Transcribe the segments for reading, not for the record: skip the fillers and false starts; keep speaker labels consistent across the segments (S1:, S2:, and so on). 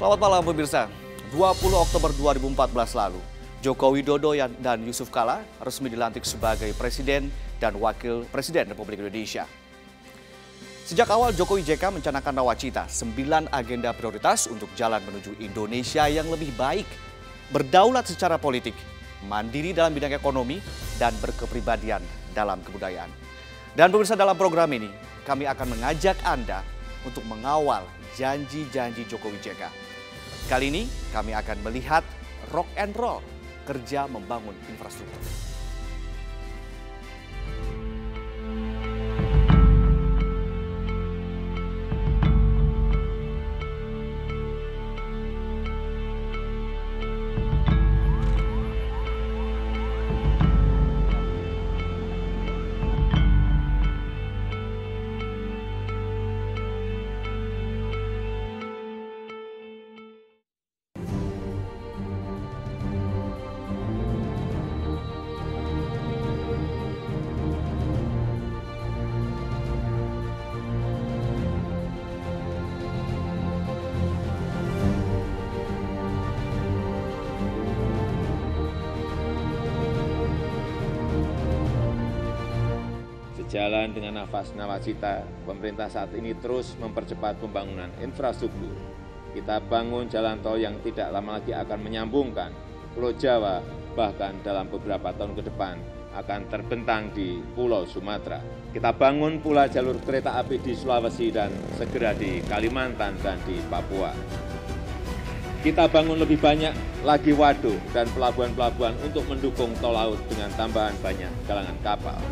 S1: Selamat malam pemirsa. 20 Oktober 2014 lalu, Joko Widodo dan Yusuf Kala resmi dilantik sebagai Presiden dan Wakil Presiden Republik Indonesia. Sejak awal Jokowi JK mencanangkan nawacita 9 agenda prioritas untuk jalan menuju Indonesia yang lebih baik, berdaulat secara politik, mandiri dalam bidang ekonomi, dan berkepribadian dalam kebudayaan. Dan pemirsa, dalam program ini kami akan mengajak Anda untuk mengawal janji-janji Jokowi JK. Kali ini kami akan melihat rock and roll kerja membangun infrastruktur.
S2: Sejalan dengan nafas nawacita, pemerintah saat ini terus mempercepat pembangunan infrastruktur. Kita bangun jalan tol yang tidak lama lagi akan menyambungkan Pulau Jawa, bahkan dalam beberapa tahun ke depan akan terbentang di Pulau Sumatera. Kita bangun pula jalur kereta api di Sulawesi dan segera di Kalimantan dan di Papua. Kita bangun lebih banyak lagi waduk dan pelabuhan-pelabuhan untuk mendukung tol laut dengan tambahan banyak galangan kapal.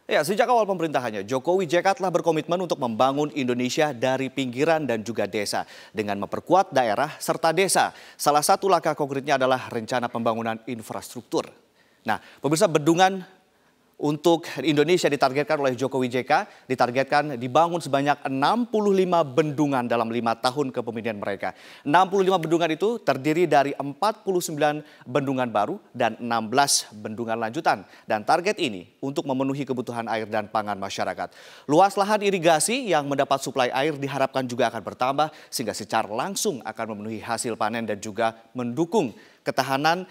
S1: Ya, sejak awal pemerintahannya, Jokowi JK telah berkomitmen untuk membangun Indonesia dari pinggiran dan juga desa dengan memperkuat daerah serta desa. Salah satu langkah konkretnya adalah rencana pembangunan infrastruktur. Nah, pemirsa, bendungan untuk Indonesia ditargetkan oleh Jokowi JK, ditargetkan dibangun sebanyak 65 bendungan dalam 5 tahun kepemimpinan mereka. 65 bendungan itu terdiri dari 49 bendungan baru dan 16 bendungan lanjutan. Dan target ini untuk memenuhi kebutuhan air dan pangan masyarakat. Luas lahan irigasi yang mendapat suplai air diharapkan juga akan bertambah sehingga secara langsung akan memenuhi hasil panen dan juga mendukung ketahanan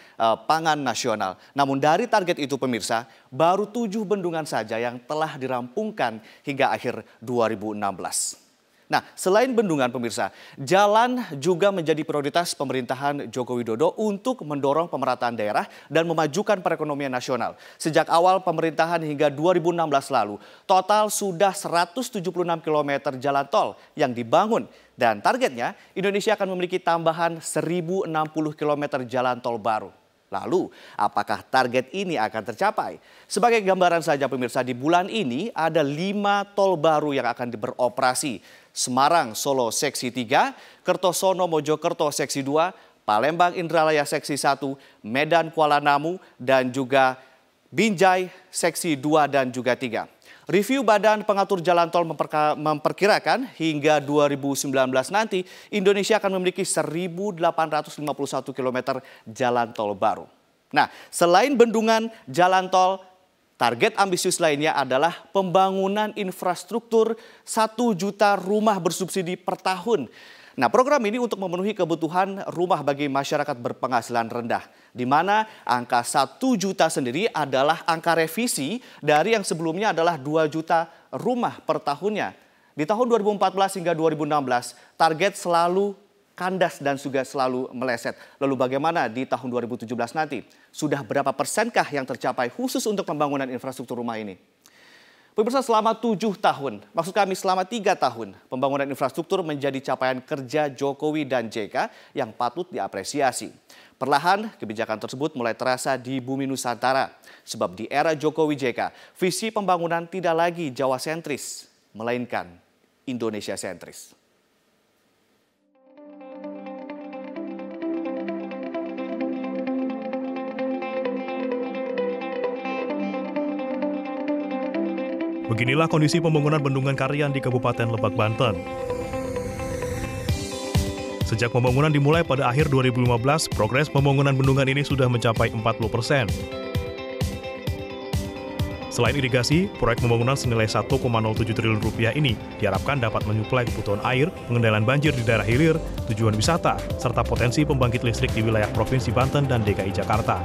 S1: pangan nasional. Namun dari target itu pemirsa, baru 7 bendungan saja yang telah dirampungkan hingga akhir 2016. Nah, selain bendungan pemirsa, jalan juga menjadi prioritas pemerintahan Joko Widodo untuk mendorong pemerataan daerah dan memajukan perekonomian nasional. Sejak awal pemerintahan hingga 2016 lalu, total sudah 176 km jalan tol yang dibangun. Dan targetnya, Indonesia akan memiliki tambahan 1.060 km jalan tol baru. Lalu, apakah target ini akan tercapai? Sebagai gambaran saja pemirsa, di bulan ini ada 5 tol baru yang akan beroperasi. Semarang Solo Seksi 3, Kertosono Mojokerto Seksi 2, Palembang Indralaya Seksi 1, Medan Kuala Namu, dan juga Binjai Seksi 2 dan juga 3. Review Badan Pengatur Jalan Tol memperkirakan hingga 2019 nanti Indonesia akan memiliki 1.851 km jalan tol baru. Nah, selain bendungan jalan tol, target ambisius lainnya adalah pembangunan infrastruktur 1 juta rumah bersubsidi per tahun. Nah, program ini untuk memenuhi kebutuhan rumah bagi masyarakat berpenghasilan rendah, di mana angka 1 juta sendiri adalah angka revisi dari yang sebelumnya adalah 2 juta rumah per tahunnya. Di tahun 2014 hingga 2016, target selalu kandas dan juga selalu meleset. Lalu bagaimana di tahun 2017 nanti? Sudah berapa persenkah yang tercapai khusus untuk pembangunan infrastruktur rumah ini? Pemirsa, selama 7 tahun, maksud kami selama 3 tahun, pembangunan infrastruktur menjadi capaian kerja Jokowi dan JK yang patut diapresiasi. Perlahan, kebijakan tersebut mulai terasa di bumi Nusantara. Sebab di era Jokowi JK, visi pembangunan tidak lagi Jawa sentris, melainkan Indonesia sentris.
S3: Beginilah kondisi pembangunan bendungan Karian di Kabupaten Lebak, Banten. Sejak pembangunan dimulai pada akhir 2015, progres pembangunan bendungan ini sudah mencapai 40%. Selain irigasi, proyek pembangunan senilai 1,07 triliun rupiah ini diharapkan dapat menyuplai kebutuhan air, pengendalian banjir di daerah hilir, tujuan wisata, serta potensi pembangkit listrik di wilayah Provinsi Banten dan DKI Jakarta.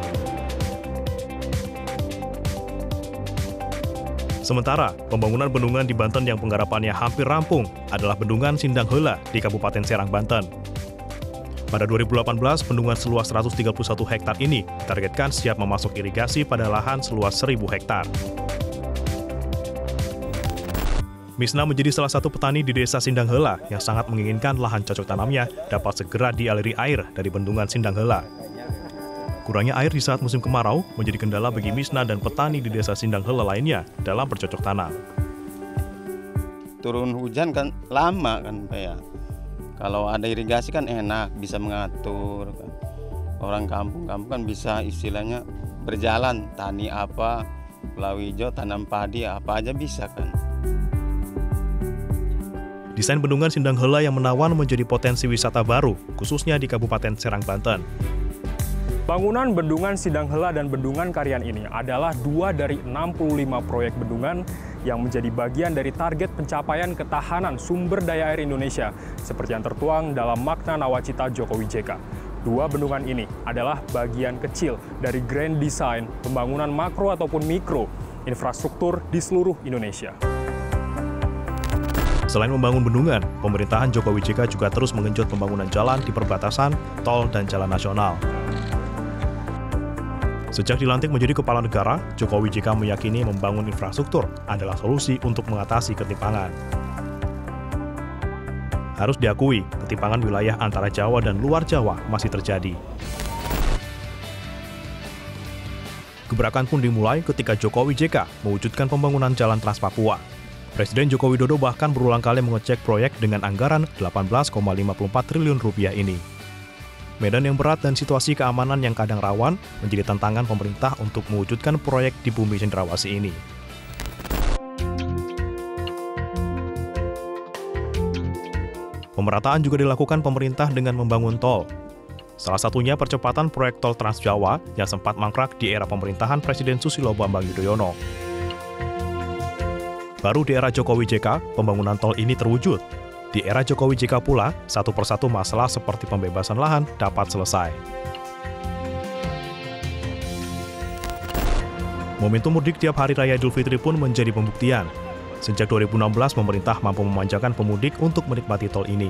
S3: Sementara, pembangunan bendungan di Banten yang penggarapannya hampir rampung adalah Bendungan Sindang Heula di Kabupaten Serang, Banten. Pada 2018, bendungan seluas 131 hektar ini ditargetkan siap memasok irigasi pada lahan seluas 1.000 hektar. Misna menjadi salah satu petani di Desa Sindang Heula yang sangat menginginkan lahan cocok tanamnya dapat segera dialiri air dari Bendungan Sindang Heula. Kurangnya air di saat musim kemarau menjadi kendala bagi Misna dan petani di Desa Sindang Heula lainnya dalam bercocok tanam.
S4: Turun hujan kan lama kan Pak ya. Kalau ada irigasi kan enak, bisa mengatur. Orang kampung-kampung kan bisa istilahnya berjalan, tani apa, pulau hijau, tanam padi, apa aja bisa kan.
S3: Desain Bendungan Sindang Heula yang menawan menjadi potensi wisata baru, khususnya di Kabupaten Serang, Banten.
S5: Bangunan Bendungan Sindang Heula dan Bendungan Karian ini adalah 2 dari 65 proyek bendungan yang menjadi bagian dari target pencapaian ketahanan sumber daya air Indonesia, seperti yang tertuang dalam makna nawacita Jokowi JK. 2 bendungan ini adalah bagian kecil dari grand design pembangunan makro ataupun mikro infrastruktur di seluruh Indonesia.
S3: Selain membangun bendungan, pemerintahan Jokowi JK juga terus mengenjot pembangunan jalan di perbatasan, tol, dan jalan nasional. Sejak dilantik menjadi kepala negara, Jokowi JK meyakini membangun infrastruktur adalah solusi untuk mengatasi ketimpangan. Harus diakui, ketimpangan wilayah antara Jawa dan luar Jawa masih terjadi. Gebrakan pun dimulai ketika Jokowi JK mewujudkan pembangunan jalan Trans Papua. Presiden Joko Widodo bahkan berulang kali mengecek proyek dengan anggaran 18,54 triliun rupiah ini. Medan yang berat dan situasi keamanan yang kadang rawan menjadi tantangan pemerintah untuk mewujudkan proyek di bumi cendrawasih ini. Pemerataan juga dilakukan pemerintah dengan membangun tol. Salah satunya percepatan proyek tol Trans Jawa yang sempat mangkrak di era pemerintahan Presiden Susilo Bambang Yudhoyono. Baru di era Jokowi JK, pembangunan tol ini terwujud. Di era Jokowi JK pula, satu persatu masalah seperti pembebasan lahan dapat selesai. Momentum mudik tiap hari raya Idul Fitri pun menjadi pembuktian. Sejak 2016, pemerintah mampu memanjakan pemudik untuk menikmati tol ini,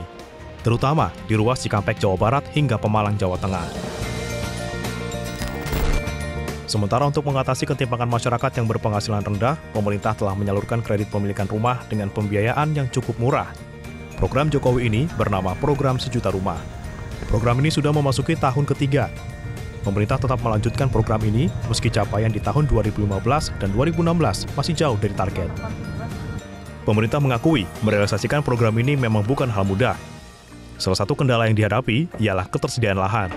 S3: terutama di ruas Cikampek, Jawa Barat hingga Pemalang, Jawa Tengah. Sementara untuk mengatasi ketimpangan masyarakat yang berpenghasilan rendah, pemerintah telah menyalurkan kredit pemilikan rumah dengan pembiayaan yang cukup murah. Program Jokowi ini bernama Program Sejuta Rumah. Program ini sudah memasuki tahun ketiga. Pemerintah tetap melanjutkan program ini meski capaian di tahun 2015 dan 2016 masih jauh dari target. Pemerintah mengakui merealisasikan program ini memang bukan hal mudah. Salah satu kendala yang dihadapi ialah ketersediaan lahan.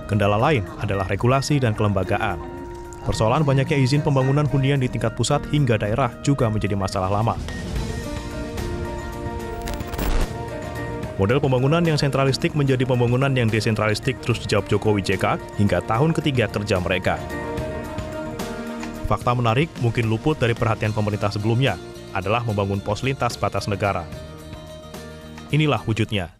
S3: Kendala lain adalah regulasi dan kelembagaan. Persoalan banyaknya izin pembangunan hunian di tingkat pusat hingga daerah juga menjadi masalah lama. Model pembangunan yang sentralistik menjadi pembangunan yang desentralistik terus dijawab Jokowi JK hingga tahun ketiga kerja mereka. Fakta menarik mungkin luput dari perhatian pemerintah sebelumnya adalah membangun pos lintas batas negara. Inilah wujudnya.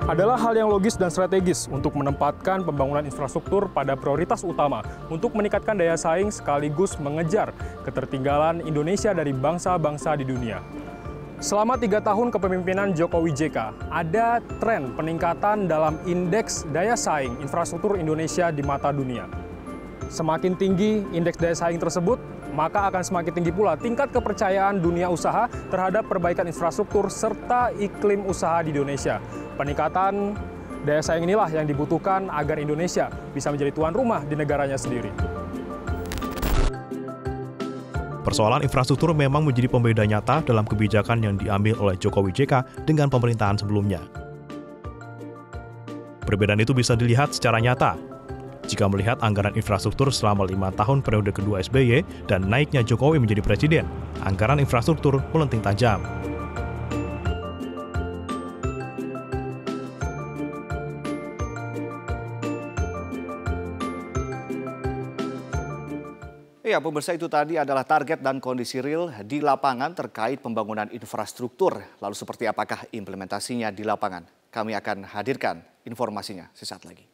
S5: Adalah hal yang logis dan strategis untuk menempatkan pembangunan infrastruktur pada prioritas utama untuk meningkatkan daya saing sekaligus mengejar ketertinggalan Indonesia dari bangsa-bangsa di dunia. Selama 3 tahun kepemimpinan Jokowi JK, ada tren peningkatan dalam indeks daya saing infrastruktur Indonesia di mata dunia. Semakin tinggi indeks daya saing tersebut, maka akan semakin tinggi pula tingkat kepercayaan dunia usaha terhadap perbaikan infrastruktur serta iklim usaha di Indonesia. Peningkatan daya saing inilah yang dibutuhkan agar Indonesia bisa menjadi tuan rumah di negaranya sendiri.
S3: Persoalan infrastruktur memang menjadi pembeda nyata dalam kebijakan yang diambil oleh Jokowi JK dengan pemerintahan sebelumnya. Perbedaan itu bisa dilihat secara nyata jika melihat anggaran infrastruktur selama 5 tahun periode kedua SBY dan naiknya Jokowi menjadi presiden. Anggaran infrastruktur melenting tajam.
S1: Ya, pemirsa, itu tadi adalah target dan kondisi real di lapangan terkait pembangunan infrastruktur. Lalu seperti apakah implementasinya di lapangan? Kami akan hadirkan informasinya sesaat lagi.